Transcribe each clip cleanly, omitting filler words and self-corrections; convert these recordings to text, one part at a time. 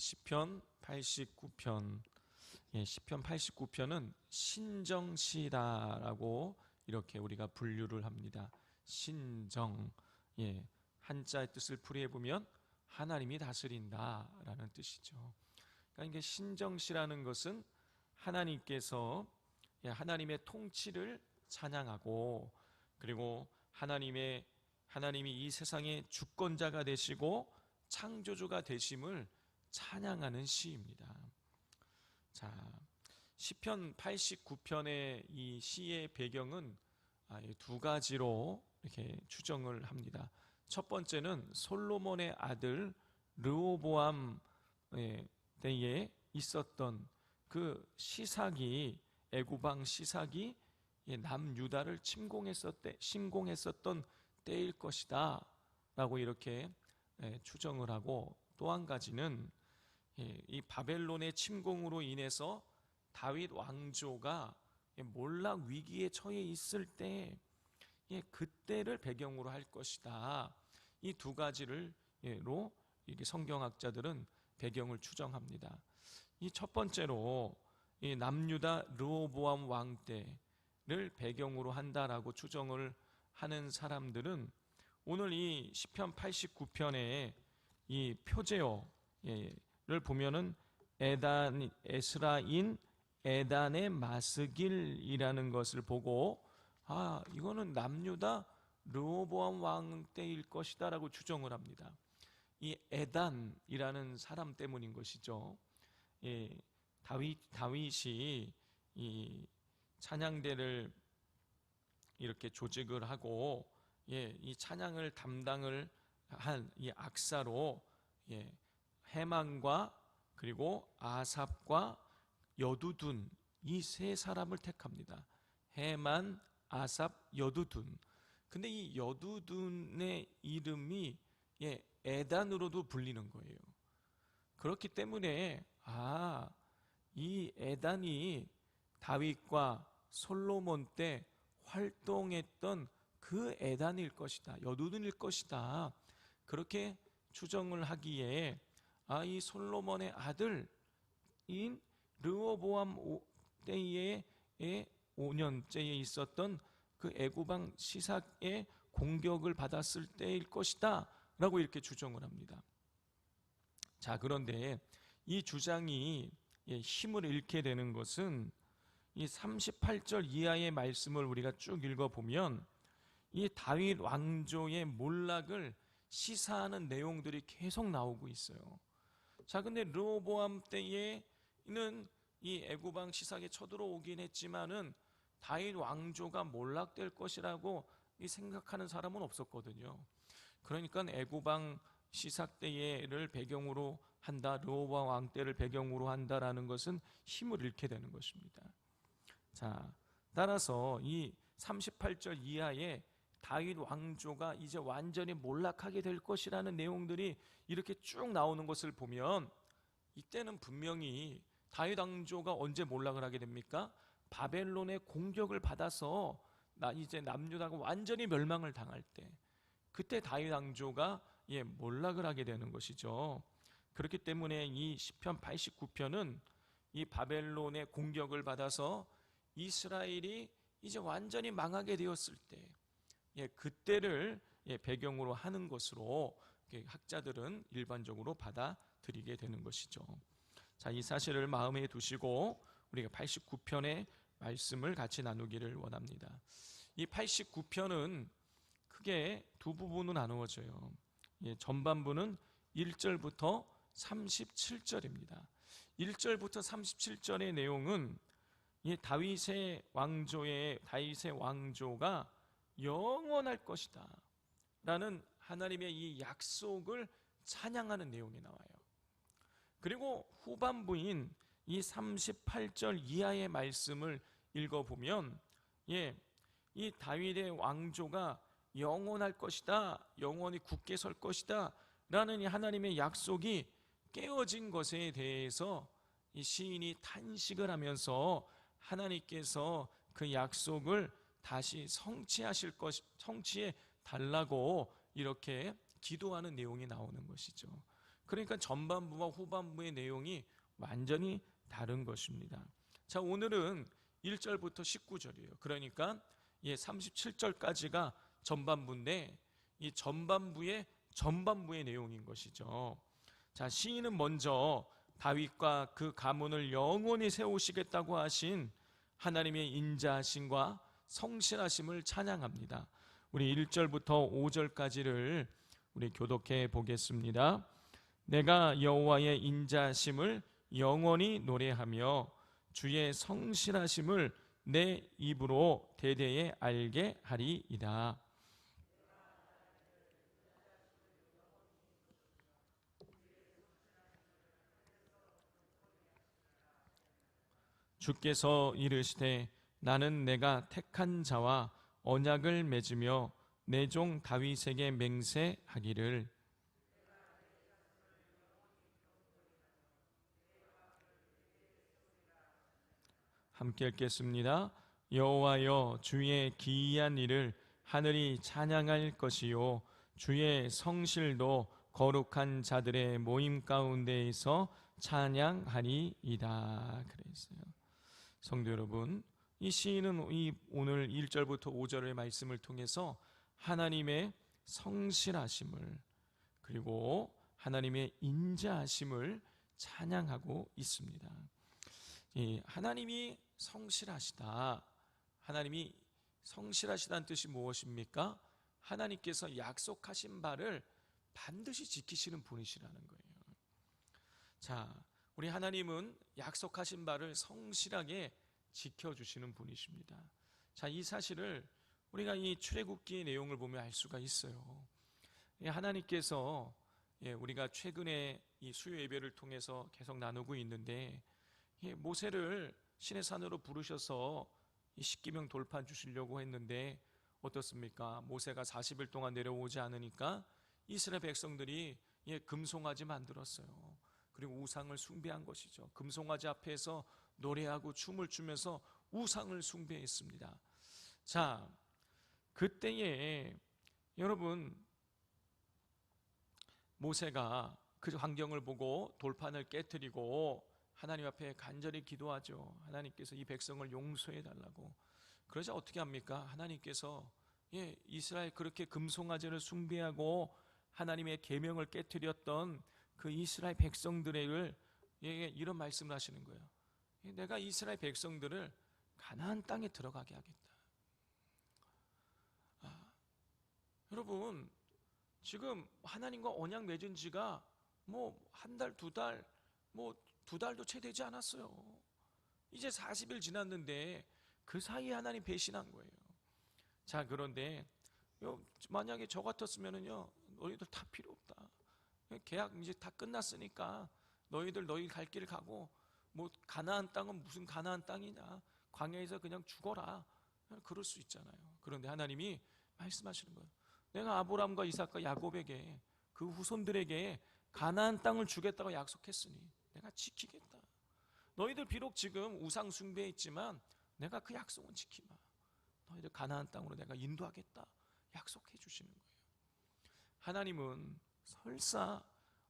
시편 89편. 시편 89편은 신정시다라고 이렇게 우리가 분류를 합니다. 신정. 한자의 뜻을 풀이해 보면 하나님이 다스린다라는 뜻이죠. 그러니까 이게 신정시라는 것은 하나님께서 하나님의 통치를 찬양하고, 그리고 하나님이 이 세상의 주권자가 되시고 창조주가 되심을 찬양하는 시입니다. 자, 시편 89편의 이 시의 배경은 두 가지로 이렇게 추정을 합니다. 첫 번째는 솔로몬의 아들 르호보암 때에 있었던 그 시삭이, 애굽 왕 시삭이 남유다를 침공했었던 때일 것이다 라고 이렇게 추정을 하고, 또 한 가지는 이 바벨론의 침공으로 인해서 다윗 왕조가 몰락 위기에 처해 있을 때 그때를 배경으로 할 것이다. 이 두 가지로 이렇게 성경학자들은 배경을 추정합니다. 이 첫 번째로 이 남유다 르호보암 왕 때를 배경으로 한다라고 추정을 하는 사람들은 오늘 이 시편 89편의 이 표제어를 보면은 에스라인 에단의 마스길이라는 것을 보고, 이거는 남유다 르호보암 왕 때일 것이다 라고 추정을 합니다. 이 에단이라는 사람 때문인 것이죠. 다윗이 이 찬양대를 이렇게 조직을 하고 이 찬양을 담당을 한 이 악사로 헤만과 그리고 아삽과 여두둔, 이 세 사람을 택합니다. 헤만, 아삽, 여두둔. 근데 이 여두둔의 이름이 에단으로도 불리는 거예요. 그렇기 때문에 이 에단이 다윗과 솔로몬 때 활동했던 그 에단일 것이다, 여두둔일 것이다, 그렇게 추정을 하기에 이 솔로몬의 아들인 르호보암 때에 5년째에 있었던 그 애굽 왕 시삭의 공격을 받았을 때일 것이다 라고 이렇게 추정을 합니다. 자, 그런데 이 주장이 힘을 잃게 되는 것은 이 38절 이하의 말씀을 우리가 쭉 읽어보면 이 다윗 왕조의 몰락을 시사하는 내용들이 계속 나오고 있어요. 자, 근데 르호보암 때에는 이 애굽 왕 시삭에 쳐들어오긴 했지만은 다윗 왕조가 몰락될 것이라고 생각하는 사람은 없었거든요. 그러니까 애굽 왕 시삭 때를 배경으로 한다, 르호보암 왕 때를 배경으로 한다라는 것은 힘을 잃게 되는 것입니다. 자, 따라서 이 38절 이하에 다윗 왕조가 이제 완전히 몰락하게 될 것이라는 내용들이 이렇게 쭉 나오는 것을 보면, 이때는 분명히 다윗 왕조가 언제 몰락을 하게 됩니까? 바벨론의 공격을 받아서 이제 남유다가 완전히 멸망을 당할 때, 그때 다윗 왕조가 몰락을 하게 되는 것이죠. 그렇기 때문에 이 시편 89편은 이 바벨론의 공격을 받아서 이스라엘이 이제 완전히 망하게 되었을 때, 그때를 배경으로 하는 것으로 학자들은 일반적으로 받아들이게 되는 것이죠. 자, 이 사실을 마음에 두시고 우리가 89편의 말씀을 같이 나누기를 원합니다. 이 89편은 크게 두 부분으로 나누어져요. 전반부는 1절부터 37절입니다. 1절부터 37절의 내용은 이 다윗의 왕조가 영원할 것이다 라는 하나님의 이 약속을 찬양하는 내용이 나와요. 그리고 후반부인 이 38절 이하의 말씀을 읽어보면 이 다윗의 왕조가 영원할 것이다, 영원히 굳게 설 것이다 라는 이 하나님의 약속이 깨어진 것에 대해서 이 시인이 탄식을 하면서 하나님께서 그 약속을 다시 성취해 달라고 이렇게 기도하는 내용이 나오는 것이죠. 그러니까 전반부와 후반부의 내용이 완전히 다른 것입니다. 자, 오늘은 1절부터 19절이에요. 그러니까 37절까지가 전반부인데 이 전반부의 내용인 것이죠. 자, 시인은 먼저 다윗과 그 가문을 영원히 세우시겠다고 하신 하나님의 인자하심과 성실하심을 찬양합니다. 우리 1절부터 5절까지를 우리 교독해 보겠습니다. 내가 여호와의 인자하심을 영원히 노래하며 주의 성실하심을 내 입으로 대대에 알게 하리이다. 주께서 이르시되 나는 내가 택한 자와 언약을 맺으며 내 종 다윗에게 맹세하기를 함께 읽겠습니다. 여호와여 주의 기이한 일을 하늘이 찬양할 것이요 주의 성실도 거룩한 자들의 모임 가운데에서 찬양하리이다. 그랬어요. 성도 여러분, 이 시인은 오늘 1절부터 5절의 말씀을 통해서 하나님의 성실하심을 그리고 하나님의 인자하심을 찬양하고 있습니다. 하나님이 성실하시다. 하나님이 성실하시다는 뜻이 무엇입니까? 하나님께서 약속하신 바를 반드시 지키시는 분이시라는 거예요. 자, 우리 하나님은 약속하신 바를 성실하게 지켜주시는 분이십니다. 자, 이 사실을 우리가 이 출애굽기의 내용을 보면 알 수가 있어요. 하나님께서 우리가 최근에 이 수요 예배를 통해서 계속 나누고 있는데 모세를 시내 산으로 부르셔서 이 십계명 돌파 주시려고 했는데 어떻습니까? 모세가 40일 동안 내려오지 않으니까 이스라엘 백성들이 금송아지 만들었어요. 그리고 우상을 숭배한 것이죠. 금송아지 앞에서 노래하고 춤을 추면서 우상을 숭배했습니다. 자, 그때에 여러분 모세가 그 환경을 보고 돌판을 깨뜨리고 하나님 앞에 간절히 기도하죠. 하나님께서 이 백성을 용서해 달라고. 그러자 어떻게 합니까? 하나님께서 이스라엘 그렇게 금송아지를 숭배하고 하나님의 계명을 깨뜨렸던 그 이스라엘 백성들을 이런 말씀을 하시는 거예요. 내가 이스라엘 백성들을 가나안 땅에 들어가게 하겠다. 여러분 지금 하나님과 언약 맺은 지가 한 달, 두 달, 두 달도 채 되지 않았어요. 이제 40일 지났는데 그 사이에 하나님 배신한 거예요. 자, 그런데 만약에 저 같았으면은요, 너희들 다 필요 없다. 계약 이제 다 끝났으니까 너희들 너희 갈 길 가고 가나안 땅은 무슨 가나안 땅이냐, 광야에서 그냥 죽어라. 그럴 수 있잖아요. 그런데 하나님이 말씀하시는 거예요. 내가 아브라함과 이삭과 야곱에게 그 후손들에게 가나안 땅을 주겠다고 약속했으니 내가 지키겠다. 너희들 비록 지금 우상 숭배했지만 내가 그 약속은 지키마. 너희들 가나안 땅으로 내가 인도하겠다. 약속해 주시는 거예요. 하나님은 설사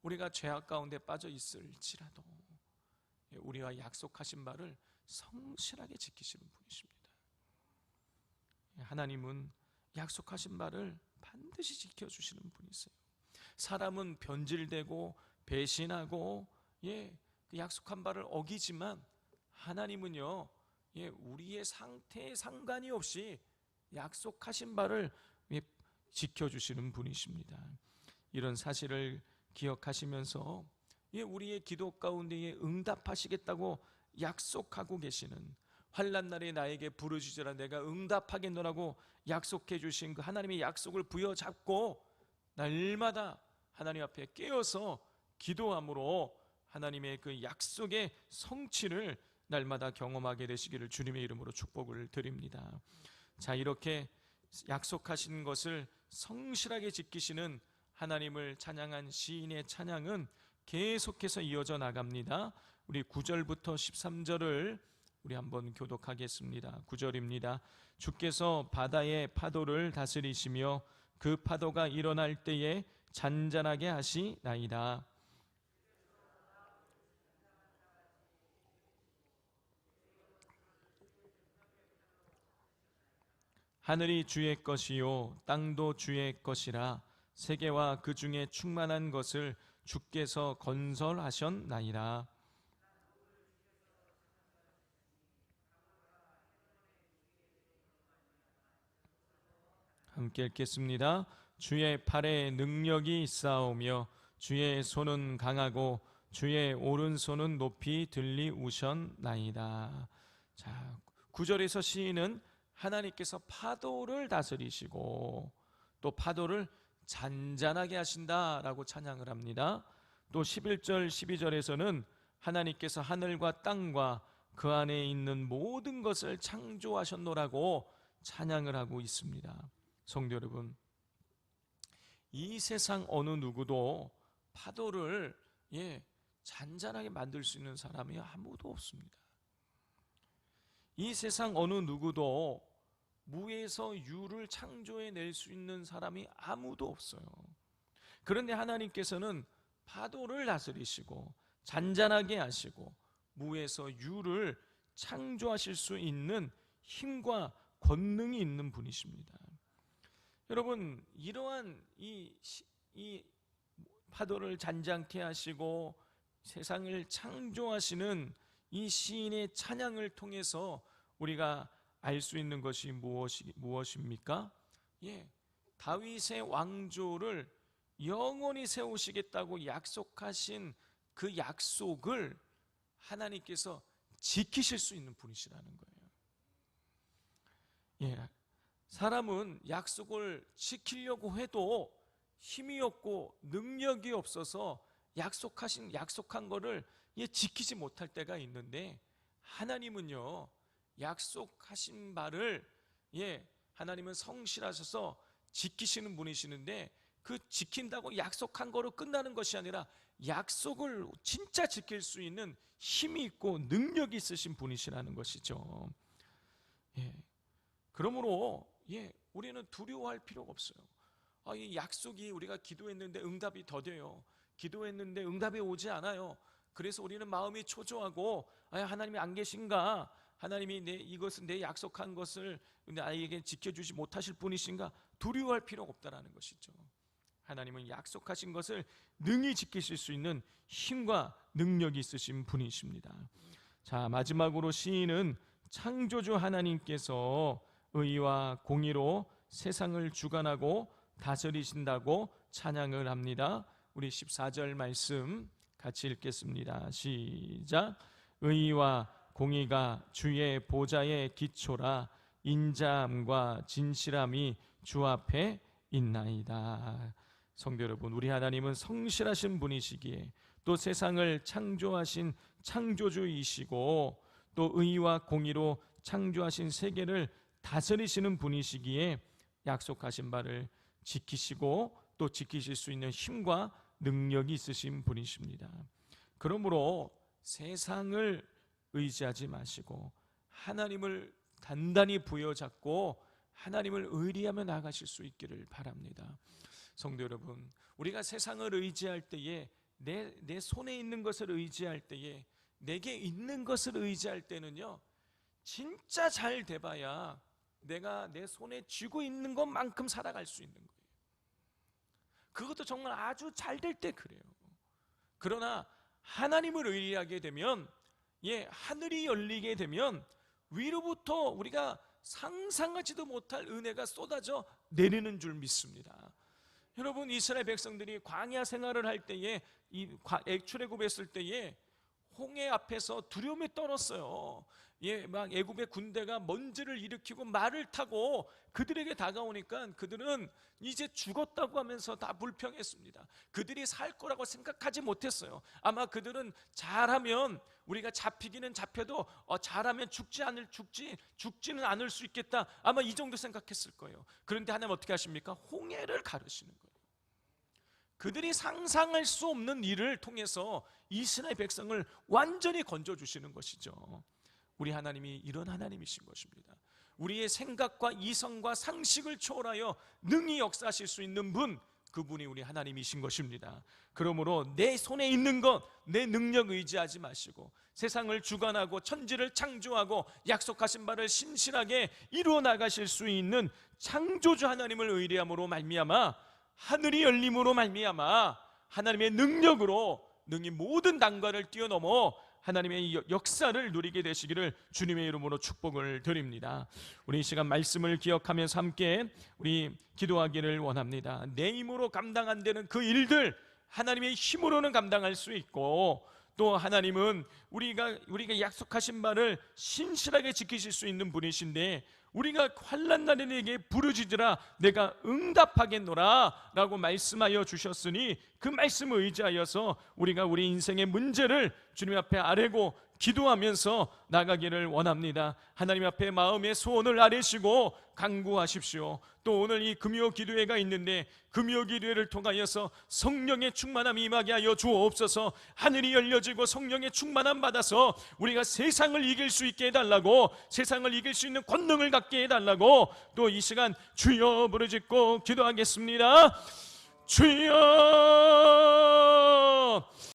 우리가 죄악 가운데 빠져 있을지라도 우리와 약속하신 바를 성실하게 지키시는 분이십니다. 하나님은 약속하신 바를 반드시 지켜주시는 분이세요. 사람은 변질되고 배신하고 그 약속한 바를 어기지만 하나님은요, 우리의 상태에 상관이 없이 약속하신 바를 지켜주시는 분이십니다. 이런 사실을 기억하시면서 우리의 기도 가운데 응답하시겠다고 약속하고 계시는, 환난 날에 나에게 부르짖으라 내가 응답하겠노라고 약속해 주신 그 하나님의 약속을 부여잡고 날마다 하나님 앞에 깨어서 기도함으로 하나님의 그 약속의 성취를 날마다 경험하게 되시기를 주님의 이름으로 축복을 드립니다. 자, 이렇게 약속하신 것을 성실하게 지키시는 하나님을 찬양한 시인의 찬양은 계속해서 이어져 나갑니다. 우리 9절부터 13절을 우리 한번 교독하겠습니다. 9절입니다. 주께서 바다의 파도를 다스리시며 그 파도가 일어날 때에 잔잔하게 하시나이다. 하늘이 주의 것이요 땅도 주의 것이라 세계와 그 중에 충만한 것을 주께서 건설하셨나이다. 함께 읽겠습니다. 주의 팔에 능력이 있사오며 주의 손은 강하고 주의 오른손은 높이 들리우셨나이다. 자, 9절에서 시인은 하나님께서 파도를 다스리시고 또 파도를 잔잔하게 하신다라고 찬양을 합니다. 또 11절 12절에서는 하나님께서 하늘과 땅과 그 안에 있는 모든 것을 창조하셨노라고 찬양을 하고 있습니다. 성도 여러분, 이 세상 어느 누구도 파도를 잔잔하게 만들 수 있는 사람이 아무도 없습니다. 이 세상 어느 누구도 무에서 유를 창조해낼 수 있는 사람이 아무도 없어요. 그런데 하나님께서는 파도를 다스리시고 잔잔하게 하시고 무에서 유를 창조하실 수 있는 힘과 권능이 있는 분이십니다. 여러분, 이러한 이 파도를 잔잔케 하시고 세상을 창조하시는 이 시인의 찬양을 통해서 우리가 알 수 있는 것이 무엇입니까? 다윗의 왕조를 영원히 세우시겠다고 약속하신 그 약속을 하나님께서 지키실 수 있는 분이시라는 거예요. 사람은 약속을 지키려고 해도 힘이 없고 능력이 없어서 약속한 거를 지키지 못할 때가 있는데, 하나님은요 약속하신 바를 하나님은 성실하셔서 지키시는 분이시는데, 그 지킨다고 약속한 거로 끝나는 것이 아니라 약속을 진짜 지킬 수 있는 힘이 있고 능력이 있으신 분이시라는 것이죠. 그러므로 우리는 두려워할 필요가 없어요. 이 약속이 우리가 기도했는데 응답이 더뎌요. 기도했는데 응답이 오지 않아요. 그래서 우리는 마음이 초조하고 하나님이 안 계신가? 하나님이 이것은 내 약속한 것을 나에게 지켜주지 못하실 분이신가? 두려워할 필요가 없다라는 것이죠. 하나님은 약속하신 것을 능히 지키실 수 있는 힘과 능력이 있으신 분이십니다. 자, 마지막으로 시인은 창조주 하나님께서 의와 공의로 세상을 주관하고 다스리신다고 찬양을 합니다. 우리 14절 말씀 같이 읽겠습니다. 시작. 의와 공의가 주의 보좌의 기초라 인자함과 진실함이 주 앞에 있나이다. 성도 여러분, 우리 하나님은 성실하신 분이시기에 또 세상을 창조하신 창조주이시고 또 의와 공의로 창조하신 세계를 다스리시는 분이시기에 약속하신 바를 지키시고 또 지키실 수 있는 힘과 능력이 있으신 분이십니다. 그러므로 세상을 의지하지 마시고 하나님을 단단히 부여잡고 하나님을 의리하며 나가실 수 있기를 바랍니다. 성도 여러분, 우리가 세상을 의지할 때에 내 손에 있는 것을 의지할 때에 내게 있는 것을 의지할 때는요 진짜 잘 돼봐야 내가 내 손에 쥐고 있는 것만큼 살아갈 수 있는 거예요. 그것도 정말 아주 잘 될 때 그래요. 그러나 하나님을 의리하게 되면 하늘이 열리게 되면 위로부터 우리가 상상하지도 못할 은혜가 쏟아져 내리는 줄 믿습니다. 여러분, 이스라엘 백성들이 광야 생활을 할 때에 출애굽했을 때에 홍해 앞에서 두려움에 떨었어요. 막 애굽의 군대가 먼지를 일으키고 말을 타고 그들에게 다가오니까 그들은 이제 죽었다고 하면서 다 불평했습니다. 그들이 살 거라고 생각하지 못했어요. 아마 그들은 잘하면 우리가 잡히기는 잡혀도 잘하면 죽지는 않을 수 있겠다, 아마 이 정도 생각했을 거예요. 그런데 하나님 어떻게 하십니까? 홍해를 가르시는 거예요. 그들이 상상할 수 없는 일을 통해서 이스라엘 백성을 완전히 건져주시는 것이죠. 우리 하나님이 이런 하나님이신 것입니다. 우리의 생각과 이성과 상식을 초월하여 능히 역사하실 수 있는 분, 그분이 우리 하나님이신 것입니다. 그러므로 내 손에 있는 것, 내 능력 의지하지 마시고 세상을 주관하고 천지를 창조하고 약속하신 바를 신실하게 이루어 나가실 수 있는 창조주 하나님을 의뢰함으로 말미암아, 하늘이 열림으로 말미암아 하나님의 능력으로 능히 모든 난관을 뛰어넘어 하나님의 역사를 누리게 되시기를 주님의 이름으로 축복을 드립니다. 우리 이 시간 말씀을 기억하면서 함께 우리 기도하기를 원합니다. 내 힘으로 감당 안 되는 그 일들 하나님의 힘으로는 감당할 수 있고, 또 하나님은 우리가 약속하신 바를 신실하게 지키실 수 있는 분이신데, 우리가 환난 날에 내게 부르짖으라 내가 응답하겠노라 라고 말씀하여 주셨으니 그 말씀을 의지하여서 우리가 우리 인생의 문제를 주님 앞에 아뢰고 기도하면서 나가기를 원합니다. 하나님 앞에 마음의 소원을 아뢰시고 간구하십시오. 또 오늘 이 금요 기도회가 있는데 금요 기도회를 통하여서 성령의 충만함이 임하게 하여 주옵소서. 하늘이 열려지고 성령의 충만함 받아서 우리가 세상을 이길 수 있게 해달라고, 세상을 이길 수 있는 권능을 갖게 해달라고 또 이 시간 주여 부르짖고 기도하겠습니다. 주여